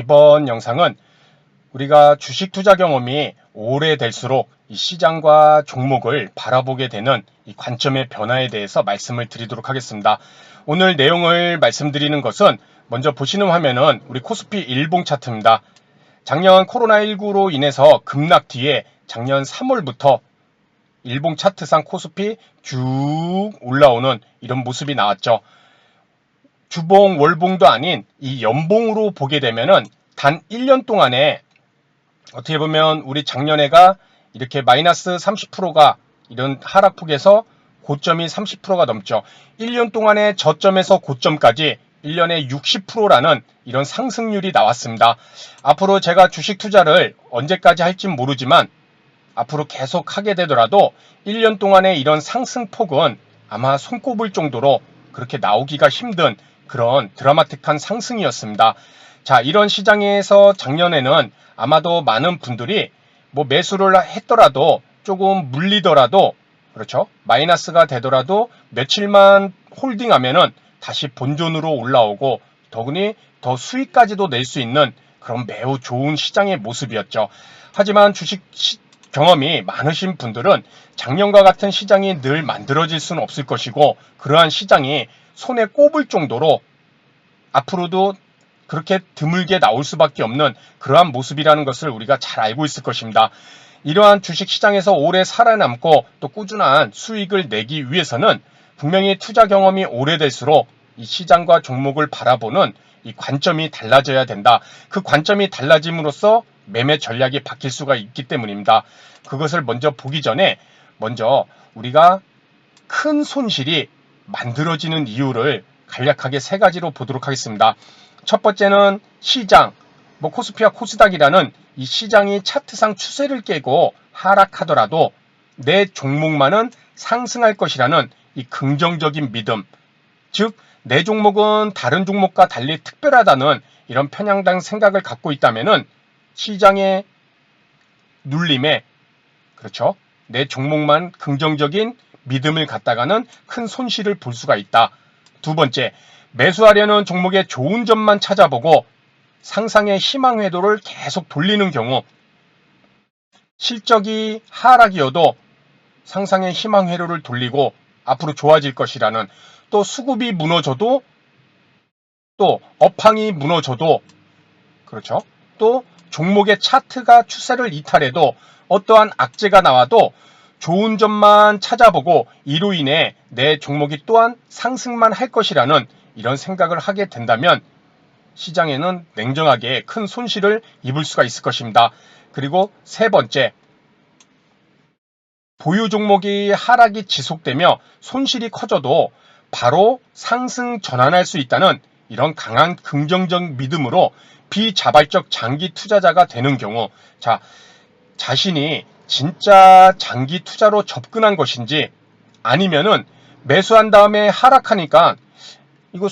이번 영상은 우리가 주식 투자 경험이 오래될수록 이 시장과 종목을 바라보게 되는 이 관점의 변화에 대해서 말씀을 드리도록 하겠습니다. 오늘 내용을 말씀드리는 것은 먼저 보시는 화면은 우리 코스피 일봉 차트입니다. 작년 코로나19로 인해서 급락 뒤에 작년 3월부터 일봉 차트상 코스피 쭉 올라오는 이런 모습이 나왔죠. 주봉, 월봉도 아닌 이 연봉으로 보게 되면은 단 1년 동안에 어떻게 보면 우리 작년에가 이렇게 마이너스 30%가 이런 하락폭에서 고점이 30%가 넘죠. 1년 동안의 저점에서 고점까지 1년에 60%라는 이런 상승률이 나왔습니다. 앞으로 제가 주식 투자를 언제까지 할진 모르지만 앞으로 계속 하게 되더라도 1년 동안의 이런 상승폭은 아마 손꼽을 정도로 그렇게 나오기가 힘든 그런 드라마틱한 상승이었습니다. 자, 이런 시장에서 작년에는 아마도 많은 분들이 뭐 매수를 했더라도 조금 물리더라도 그렇죠. 마이너스가 되더라도 며칠만 홀딩하면은 다시 본존으로 올라오고 더구니 더 수익까지도 낼 수 있는 그런 매우 좋은 시장의 모습이었죠. 하지만 주식 경험이 많으신 분들은 작년과 같은 시장이 늘 만들어질 수는 없을 것이고 그러한 시장이 손에 꼽을 정도로 앞으로도 그렇게 드물게 나올 수밖에 없는 그러한 모습이라는 것을 우리가 잘 알고 있을 것입니다. 이러한 주식시장에서 오래 살아남고 또 꾸준한 수익을 내기 위해서는 분명히 투자 경험이 오래될수록 이 시장과 종목을 바라보는 이 관점이 달라져야 된다. 그 관점이 달라짐으로써 매매 전략이 바뀔 수가 있기 때문입니다. 그것을 먼저 보기 전에 먼저 우리가 큰 손실이 만들어지는 이유를 간략하게 세 가지로 보도록 하겠습니다. 첫 번째는 시장, 코스피와 코스닥이라는 이 시장이 차트상 추세를 깨고 하락하더라도 내 종목만은 상승할 것이라는 이 긍정적인 믿음, 즉 내 종목은 다른 종목과 달리 특별하다는 이런 편향된 생각을 갖고 있다면은 시장의 눌림에 그렇죠. 내 종목만 긍정적인 믿음을 갖다가는 큰 손실을 볼 수가 있다. 두 번째, 매수하려는 종목의 좋은 점만 찾아보고 상상의 희망 회로를 계속 돌리는 경우 실적이 하락이어도 상상의 희망 회로를 돌리고 앞으로 좋아질 것이라는 또 수급이 무너져도 또 업황이 무너져도 그렇죠. 또 종목의 차트가 추세를 이탈해도 어떠한 악재가 나와도 좋은 점만 찾아보고 이로 인해 내 종목이 또한 상승만 할 것이라는 이런 생각을 하게 된다면 시장에는 냉정하게 큰 손실을 입을 수가 있을 것입니다. 그리고 세 번째, 보유 종목이 하락이 지속되며 손실이 커져도 바로 상승 전환할 수 있다는 이런 강한 긍정적 믿음으로 비자발적 장기 투자자가 되는 경우, 자, 자신이 진짜 장기 투자로 접근한 것인지 아니면은 매수한 다음에 하락하니까 이거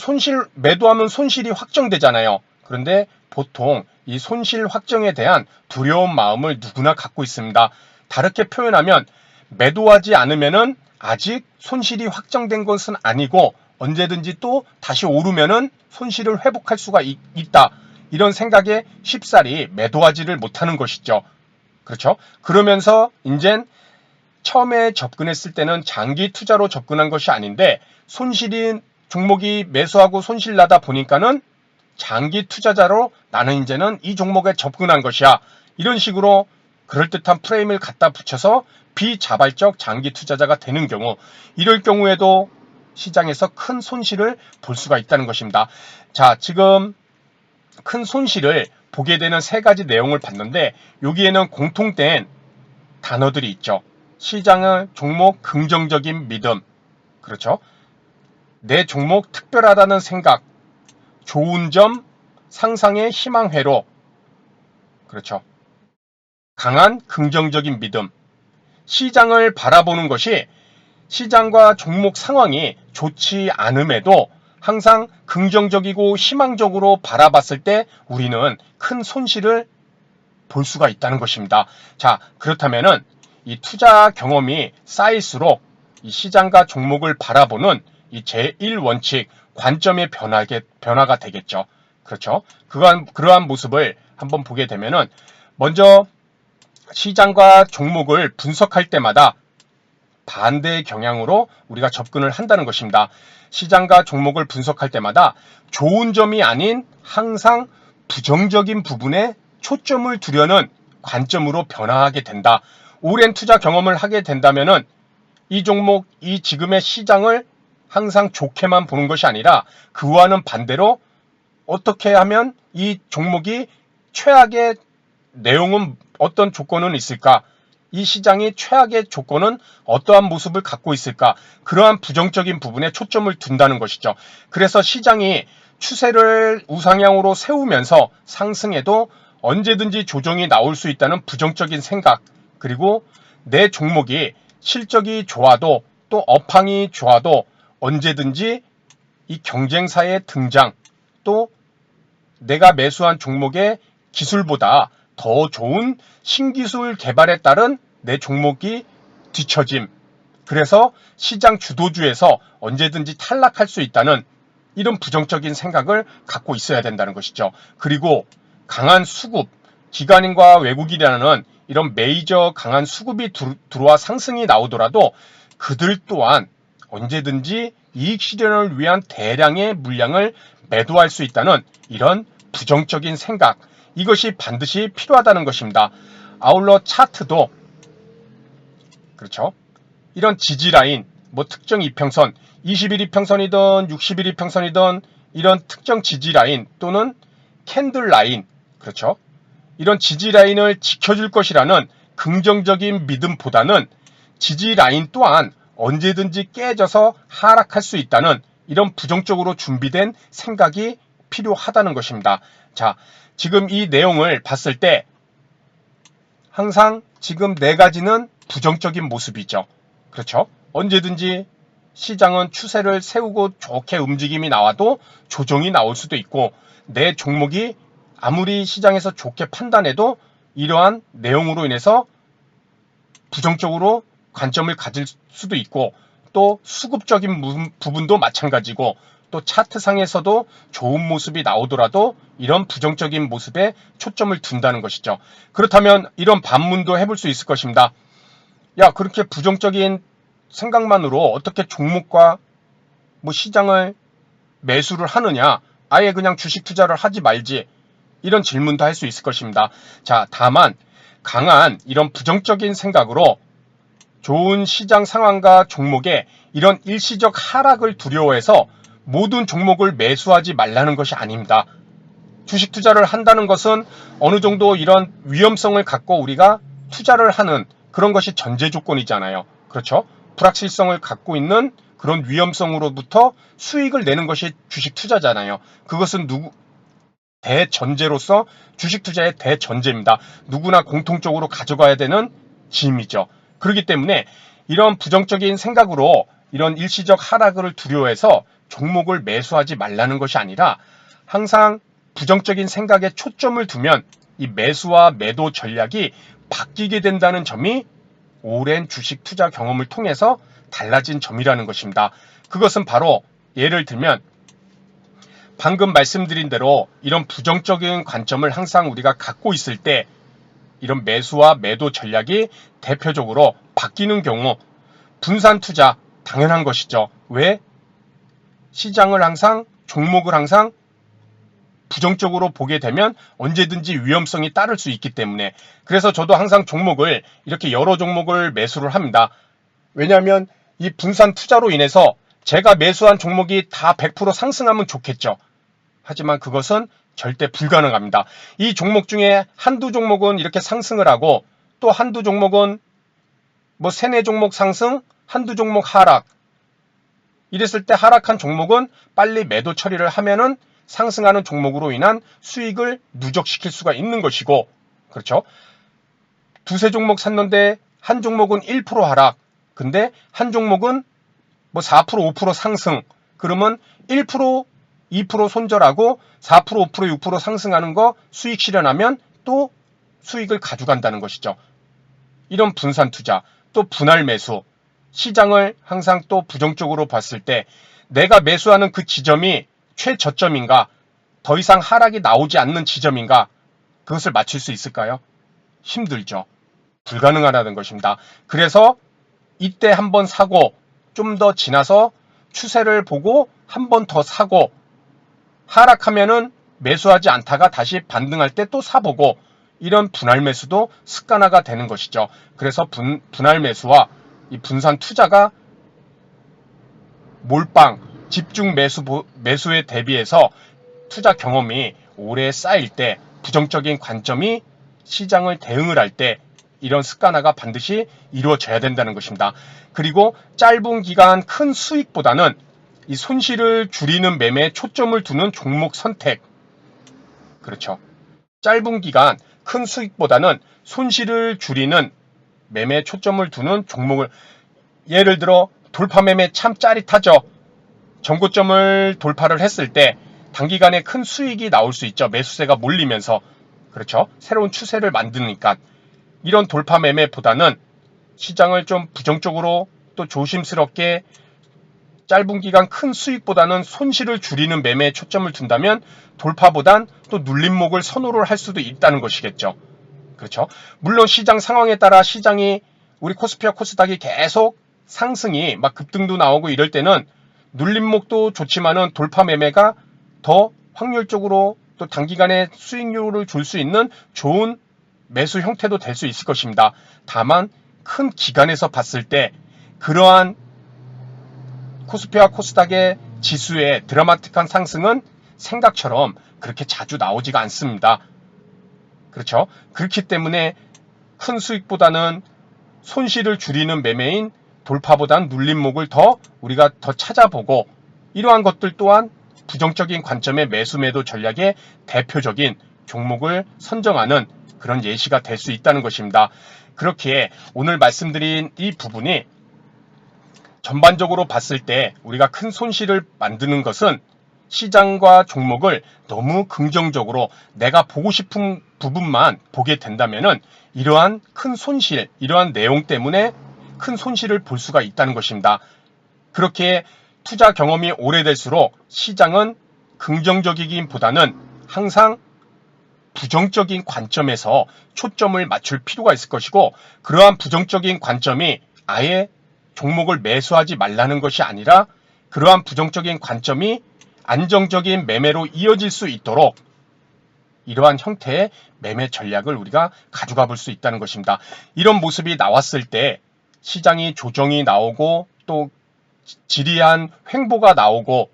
매도하면 손실이 확정되잖아요. 그런데 보통 이 손실 확정에 대한 두려운 마음을 누구나 갖고 있습니다. 다르게 표현하면 매도하지 않으면은 아직 손실이 확정된 것은 아니고 언제든지 또 다시 오르면은 손실을 회복할 수가 있다. 이런 생각에 쉽사리 매도하지를 못하는 것이죠. 그렇죠? 그러면서 이젠 처음에 접근했을 때는 장기 투자로 접근한 것이 아닌데 손실인 종목이 매수하고 손실 나다 보니까는 장기 투자자로 나는 이제는 이 종목에 접근한 것이야. 이런 식으로 그럴듯한 프레임을 갖다 붙여서 비자발적 장기 투자자가 되는 경우, 이럴 경우에도 시장에서 큰 손실을 볼 수가 있다는 것입니다. 자, 지금 큰 손실을 보게 되는 세 가지 내용을 봤는데 여기에는 공통된 단어들이 있죠. 시장의 종목 긍정적인 믿음, 그렇죠? 내 종목 특별하다는 생각, 좋은 점, 상상의 희망 회로, 그렇죠? 강한 긍정적인 믿음, 시장을 바라보는 것이 시장과 종목 상황이 좋지 않음에도 항상 긍정적이고 희망적으로 바라봤을 때 우리는 큰 손실을 볼 수가 있다는 것입니다. 자, 그렇다면은 이 투자 경험이 쌓일수록 이 시장과 종목을 바라보는 이 제1원칙 관점의 변화가 되겠죠. 그렇죠. 그러한 모습을 한번 보게 되면은 먼저 시장과 종목을 분석할 때마다 반대의 경향으로 우리가 접근을 한다는 것입니다. 시장과 종목을 분석할 때마다 좋은 점이 아닌 항상 부정적인 부분에 초점을 두려는 관점으로 변화하게 된다. 오랜 투자 경험을 하게 된다면은 이 종목, 이 지금의 시장을 항상 좋게만 보는 것이 아니라 그와는 반대로 어떻게 하면 이 종목이 최악의 내용은 어떤 조건은 있을까? 이 시장이 최악의 조건은 어떠한 모습을 갖고 있을까? 그러한 부정적인 부분에 초점을 둔다는 것이죠. 그래서 시장이 추세를 우상향으로 세우면서 상승해도 언제든지 조정이 나올 수 있다는 부정적인 생각, 그리고 내 종목이 실적이 좋아도 또 업황이 좋아도 언제든지 이 경쟁사의 등장, 또 내가 매수한 종목의 기술보다 더 좋은 신기술 개발에 따른 내 종목이 뒤처짐. 그래서 시장 주도주에서 언제든지 탈락할 수 있다는 이런 부정적인 생각을 갖고 있어야 된다는 것이죠. 그리고 강한 수급, 기관인과 외국인이라는 이런 메이저 강한 수급이 들어와 상승이 나오더라도 그들 또한 언제든지 이익 실현을 위한 대량의 물량을 매도할 수 있다는 이런 부정적인 생각, 이것이 반드시 필요하다는 것입니다. 아울러 차트도 그렇죠. 이런 지지라인, 뭐 특정 이평선, 20일 이평선이든 60일 이평선이든 이런 특정 지지라인 또는 캔들라인, 그렇죠. 이런 지지라인을 지켜줄 것이라는 긍정적인 믿음보다는 지지라인 또한 언제든지 깨져서 하락할 수 있다는 이런 부정적으로 준비된 생각이 필요하다는 것입니다. 자, 지금 이 내용을 봤을 때 항상 지금 네 가지는 부정적인 모습이죠. 그렇죠? 언제든지 시장은 추세를 세우고 좋게 움직임이 나와도 조정이 나올 수도 있고 내 종목이 아무리 시장에서 좋게 판단해도 이러한 내용으로 인해서 부정적으로 관점을 가질 수도 있고 또 수급적인 부분도 마찬가지고 또 차트상에서도 좋은 모습이 나오더라도 이런 부정적인 모습에 초점을 둔다는 것이죠. 그렇다면 이런 반문도 해볼 수 있을 것입니다. 야, 그렇게 부정적인 생각만으로 어떻게 종목과 뭐 시장을 매수를 하느냐? 아예 그냥 주식 투자를 하지 말지. 이런 질문도 할 수 있을 것입니다. 자, 다만 강한 이런 부정적인 생각으로 좋은 시장 상황과 종목에 이런 일시적 하락을 두려워해서 모든 종목을 매수하지 말라는 것이 아닙니다. 주식 투자를 한다는 것은 어느 정도 이런 위험성을 갖고 우리가 투자를 하는 그런 것이 전제 조건이잖아요. 그렇죠? 불확실성을 갖고 있는 그런 위험성으로부터 수익을 내는 것이 주식 투자잖아요. 그것은 대전제로서 주식 투자의 대전제입니다. 누구나 공통적으로 가져가야 되는 짐이죠. 그렇기 때문에 이런 부정적인 생각으로 이런 일시적 하락을 두려워해서 종목을 매수하지 말라는 것이 아니라 항상 부정적인 생각에 초점을 두면 이 매수와 매도 전략이 바뀌게 된다는 점이 오랜 주식 투자 경험을 통해서 달라진 점이라는 것입니다. 그것은 바로 예를 들면 방금 말씀드린 대로 이런 부정적인 관점을 항상 우리가 갖고 있을 때 이런 매수와 매도 전략이 대표적으로 바뀌는 경우 분산 투자 당연한 것이죠. 왜? 시장을 항상 종목을 항상 부정적으로 보게 되면 언제든지 위험성이 따를 수 있기 때문에 그래서 저도 항상 종목을 이렇게 여러 종목을 매수를 합니다. 왜냐하면 이 분산 투자로 인해서 제가 매수한 종목이 다 100% 상승하면 좋겠죠. 하지만 그것은 절대 불가능합니다. 이 종목 중에 한두 종목은 이렇게 상승을 하고 또 한두 종목은 뭐 세네 종목 상승, 한두 종목 하락. 이랬을 때 하락한 종목은 빨리 매도 처리를 하면은 상승하는 종목으로 인한 수익을 누적시킬 수가 있는 것이고, 그렇죠? 두세 종목 샀는데 한 종목은 1% 하락. 근데 한 종목은 뭐 4%, 5% 상승. 그러면 1%, 2% 손절하고 4%, 5%, 6% 상승하는 거 수익 실현하면 또 수익을 가져간다는 것이죠. 이런 분산 투자, 또 분할 매수, 시장을 항상 또 부정적으로 봤을 때 내가 매수하는 그 지점이 최저점인가, 더 이상 하락이 나오지 않는 지점인가? 그것을 맞출 수 있을까요? 힘들죠. 불가능하다는 것입니다. 그래서 이때 한번 사고 좀 더 지나서 추세를 보고 한 번 더 사고 하락하면은 매수하지 않다가 다시 반등할 때 또 사보고 이런 분할 매수도 습관화가 되는 것이죠. 그래서 분할 매수와 이 분산 투자가 몰빵 집중 매수에 대비해서 투자 경험이 오래 쌓일 때 부정적인 관점이 시장을 대응을 할 때 이런 습관화가 반드시 이루어져야 된다는 것입니다. 그리고 짧은 기간 큰 수익보다는 이 손실을 줄이는 매매에 초점을 두는 종목 선택. 그렇죠. 짧은 기간 큰 수익보다는 손실을 줄이는 매매에 초점을 두는 종목을 예를 들어 돌파 매매 참 짜릿하죠. 전고점을 돌파를 했을 때 단기간에 큰 수익이 나올 수 있죠. 매수세가 몰리면서. 그렇죠. 새로운 추세를 만드니까 이런 돌파 매매보다는 시장을 좀 부정적으로 또 조심스럽게 짧은 기간 큰 수익보다는 손실을 줄이는 매매에 초점을 둔다면 돌파보단 또 눌림목을 선호를 할 수도 있다는 것이겠죠. 그렇죠. 물론 시장 상황에 따라 시장이 우리 코스피와 코스닥이 계속 상승이 막 급등도 나오고 이럴 때는 눌림목도 좋지만은 돌파 매매가 더 확률적으로 또 단기간에 수익률을 줄 수 있는 좋은 매수 형태도 될 수 있을 것입니다. 다만 큰 기간에서 봤을 때 그러한 코스피와 코스닥의 지수의 드라마틱한 상승은 생각처럼 그렇게 자주 나오지가 않습니다. 그렇죠? 그렇기 때문에 큰 수익보다는 손실을 줄이는 매매인 돌파보다는 눌림목을 우리가 더 찾아보고 이러한 것들 또한 부정적인 관점의 매수 매도 전략의 대표적인 종목을 선정하는 그런 예시가 될 수 있다는 것입니다. 그렇기에 오늘 말씀드린 이 부분이 전반적으로 봤을 때 우리가 큰 손실을 만드는 것은 시장과 종목을 너무 긍정적으로 내가 보고 싶은 부분만 보게 된다면은 이러한 큰 손실, 이러한 내용 때문에 큰 손실을 볼 수가 있다는 것입니다. 그렇게 투자 경험이 오래될수록 시장은 긍정적이기보다는 항상 부정적인 관점에서 초점을 맞출 필요가 있을 것이고 그러한 부정적인 관점이 아예 종목을 매수하지 말라는 것이 아니라 그러한 부정적인 관점이 안정적인 매매로 이어질 수 있도록 이러한 형태의 매매 전략을 우리가 가져가 볼 수 있다는 것입니다. 이런 모습이 나왔을 때 시장이 조정이 나오고 또 지리한 횡보가 나오고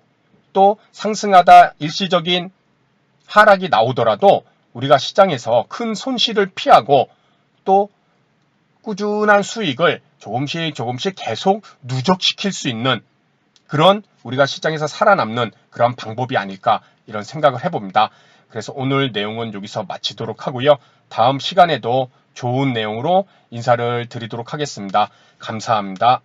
또 상승하다 일시적인 하락이 나오더라도 우리가 시장에서 큰 손실을 피하고 또 꾸준한 수익을 조금씩 계속 누적시킬 수 있는 그런 우리가 시장에서 살아남는 그런 방법이 아닐까 이런 생각을 해봅니다. 그래서 오늘 내용은 여기서 마치도록 하고요. 다음 시간에도 좋은 내용으로 인사를 드리도록 하겠습니다. 감사합니다.